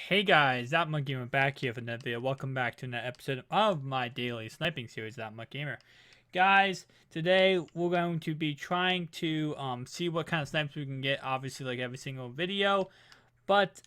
Hey guys, ThatMUTGamer back here for another video. Welcome back to another episode of my daily sniping series, ThatMUTGamer. Guys, today we're going to be trying to see what kind of snipes we can get, obviously like every single video. But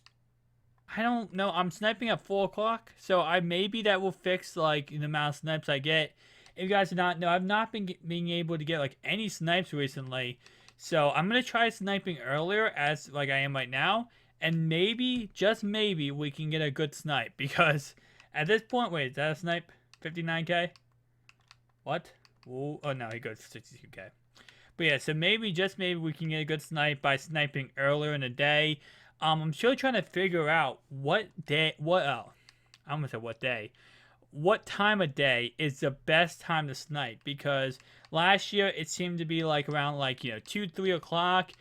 I don't know, I'm sniping at 4 o'clock, so maybe that will fix like the amount of snipes I get. If you guys do not know, I've not been being able to get like any snipes recently. So I'm going to try sniping earlier as like I am right now. And maybe, just maybe, we can get a good snipe. Because at this point, wait, is that a snipe? 59k? What? Ooh, oh no, he goes for 62k. But yeah, so maybe, just maybe, we can get a good snipe by sniping earlier in the day. I'm still trying to figure out what day, I almost said what day. What time of day is the best time to snipe? Because last year, it seemed to be like around like, 2, 3 o'clock.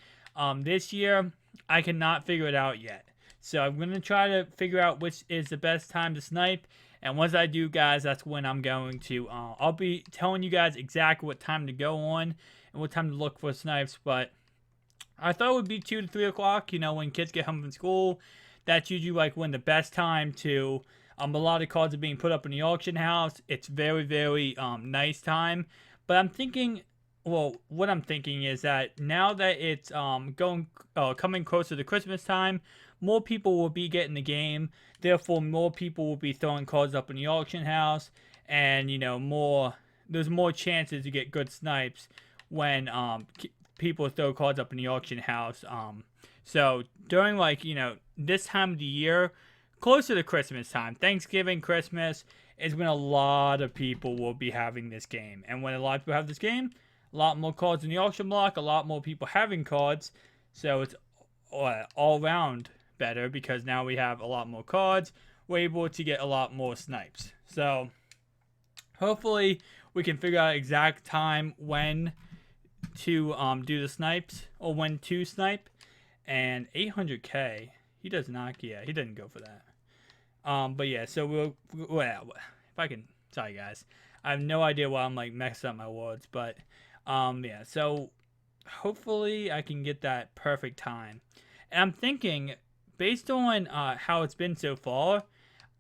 This year, I cannot figure it out yet. So I'm going to try to figure out which is the best time to snipe. And once I do, guys, that's when I'm going to, I'll be telling you guys exactly what time to go on and what time to look for snipes. But I thought it would be 2 to 3 o'clock, when kids get home from school. That's usually like when the best time to, a lot of cards are being put up in the auction house. It's very, very nice time. But I'm thinking, well, what I'm thinking is that now that it's coming closer to Christmas time, more people will be getting the game. Therefore, more people will be throwing cards up in the auction house, and there's more chances to get good snipes when people throw cards up in the auction house. So during this time of the year, closer to Christmas time, Thanksgiving, Christmas, is when a lot of people will be having this game, and when a lot of people have this game, a lot more cards in the auction block, a lot more people having cards, so it's all around better because now we have a lot more cards. We're able to get a lot more snipes. So hopefully we can figure out exact time when to do the snipes or when to snipe. And 800k, he does not, yeah, he doesn't go for that. But yeah, so if I can, sorry guys, I have no idea why I'm like messing up my words, but yeah, so hopefully I can get that perfect time. And I'm thinking, based on how it's been so far,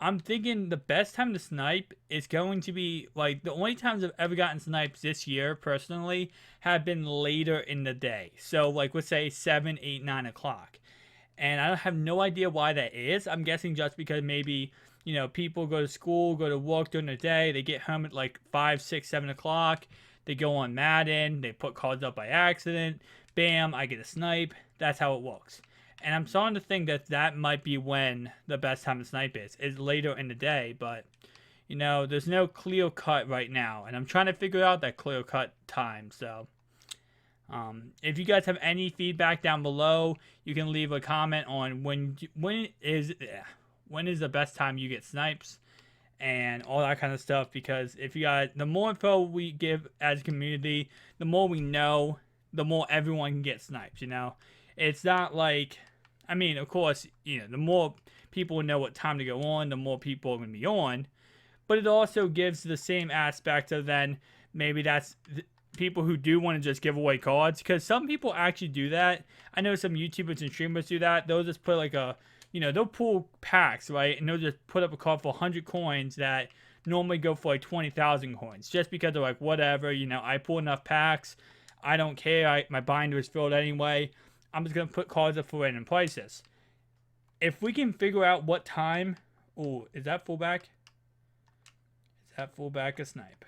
I'm thinking the best time to snipe is going to be, like, the only times I've ever gotten snipes this year, personally, have been later in the day. So, like, let's say 7, 8, 9 o'clock. And I have no idea why that is. I'm guessing just because maybe, people go to school, go to work during the day, they get home at like 5, 6, 7 o'clock. They go on Madden, they put cards up by accident, bam, I get a snipe. That's how it works. And I'm starting to think that that might be when the best time to snipe is later in the day. But, there's no clear cut right now. And I'm trying to figure out that clear cut time. So, if you guys have any feedback down below, you can leave a comment on when is the best time you get snipes and all that kind of stuff. Because if you guys, the more info we give as a community, the more we know, the more everyone can get snipes. It's not like, I mean, of course, the more people know what time to go on, the more people are going to be on. But it also gives the same aspect of then maybe that's people who do want to just give away cards, because some people actually do that. I know some YouTubers and streamers do that. They'll just put like they'll pull packs, right? And they'll just put up a card for 100 coins that normally go for like 20,000 coins, just because they're like, whatever, I pull enough packs. I don't care. My binder is filled anyway. I'm just going to put cards up for random prices. If we can figure out what time... Oh, is that fullback? Is that fullback a snipe?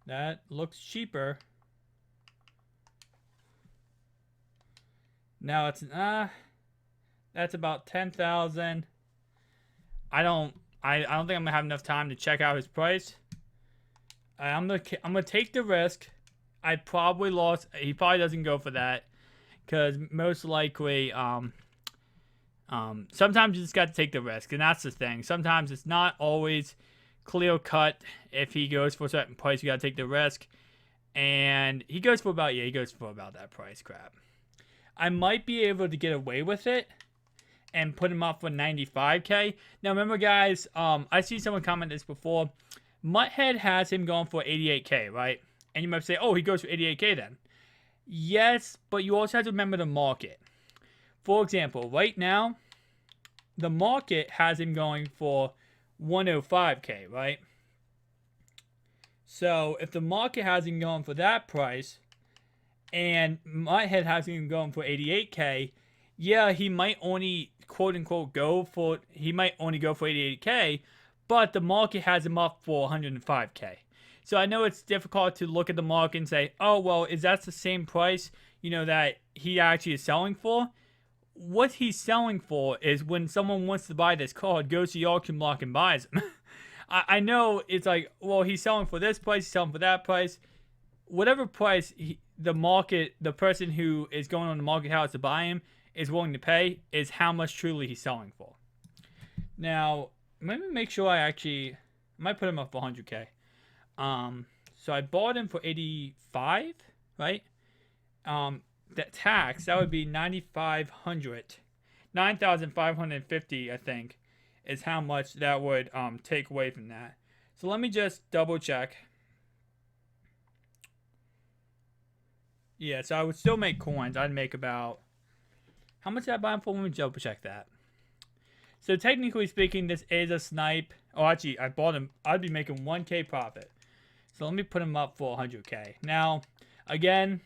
That looks cheaper. Now it's... that's about 10,000. I don't think I'm going to have enough time to check out his price. I'm gonna take the risk. I probably lost. He probably doesn't go for that, because most likely, sometimes you just got to take the risk, and that's the thing. Sometimes it's not always clear cut. If he goes for a certain price, you got to take the risk, and he goes for about that price. Crap. I might be able to get away with it and put him up for 95k. Now remember, guys, I see someone comment this before. Muthead has him going for 88k, right? And you might say, oh, he goes for 88k then. Yes, but you also have to remember the market. For example, right now, the market has him going for 105K, right? So if the market has him going for that price, and my head has him going for 88K, yeah, he might only quote unquote he might only go for 88K, but the market has him up for 105K. So I know it's difficult to look at the market and say, oh well, is that the same price, that he actually is selling for? What he's selling for is when someone wants to buy this card, goes to the auction block and buys them. I know it's like, well, he's selling for this price, he's selling for that price. Whatever price the person who is going on the market house to buy him is willing to pay is how much truly he's selling for. Now, let me make sure I might put him up for 100K. So I bought him for 85, right? That tax, that would be 9,500. 9,550, I think, is how much that would take away from that. So let me just double check. Yeah, so I would still make coins. I'd make about, how much did I buy him for? Let me double check that. So technically speaking, this is a snipe. Oh, actually, I bought him. I'd be making 1K profit. So let me put him up for 100K. Now, again,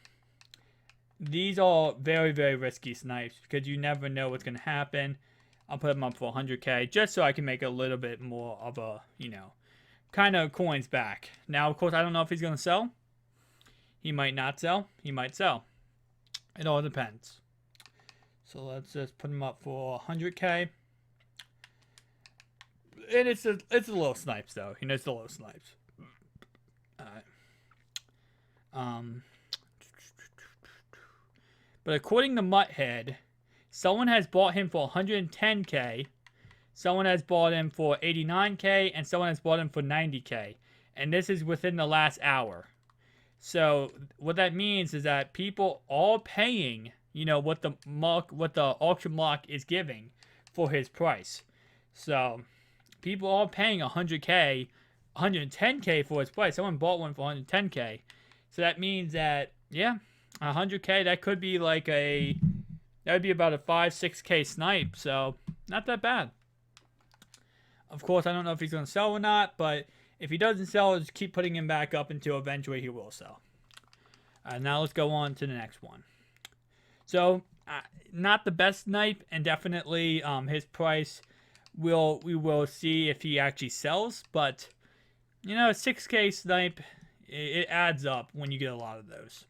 these are very, very risky snipes because you never know what's going to happen. I'll put him up for 100K just so I can make a little bit more of a, kind of coins back. Now, of course, I don't know if he's going to sell. He might not sell. He might sell. It all depends. So let's just put him up for 100K. And it's a little snipes though. It's the little snipes. Alright. But according to MUT, someone has bought him for 110K. Someone has bought him for 89K, and someone has bought him for 90K. And this is within the last hour. So what that means is that people are paying, what the auction block is giving for his price. So people are paying 100K, 110K for his price. Someone bought one for 110K. So that means that, yeah, 100K, that could be like that would be about a 5-6K snipe. So not that bad. Of course, I don't know if he's going to sell or not, but if he doesn't sell, just keep putting him back up until eventually he will sell. Now let's go on to the next one. So, not the best snipe, and definitely his price we will see if he actually sells. But, a 6K snipe, it adds up when you get a lot of those.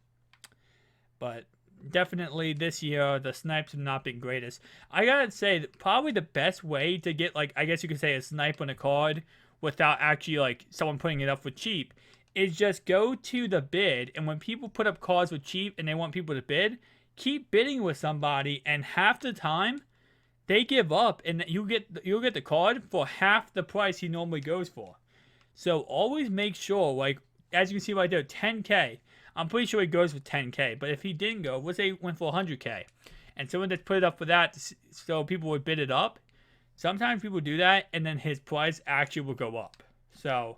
But definitely this year, the snipes have not been greatest. I gotta say, probably the best way to get, I guess you could say a snipe on a card without actually someone putting it up for cheap is just go to the bid, and when people put up cards for cheap and they want people to bid, keep bidding with somebody, and half the time they give up and you'll get the card for half the price he normally goes for. So always make sure, as you can see right there, 10K. I'm pretty sure he goes for 10K, but if he didn't go, let's say he went for 100K, and someone just put it up for that so people would bid it up. Sometimes people do that, and then his price actually will go up. So,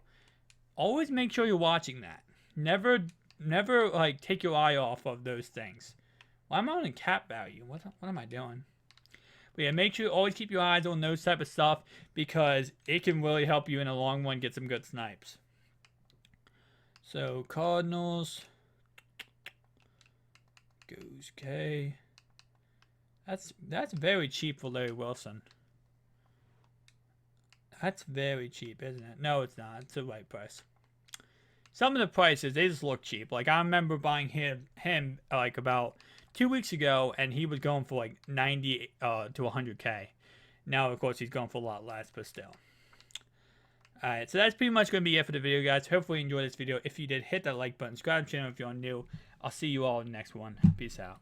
always make sure you're watching that. Never take your eye off of those things. Why am I on a cap value? What am I doing? But yeah, make sure you always keep your eyes on those type of stuff because it can really help you in the long run get some good snipes. So, Cardinals goes K. That's very cheap for Larry Wilson. That's very cheap, isn't it? No, it's not. It's the right price. Some of the prices, they just look cheap. I remember buying him about 2 weeks ago, and he was going for 90 to 100K. Now, of course, he's going for a lot less, but still. Alright, so that's pretty much going to be it for the video, guys. Hopefully you enjoyed this video. If you did, hit that like button. Subscribe to the channel if you're new. I'll see you all in the next one. Peace out.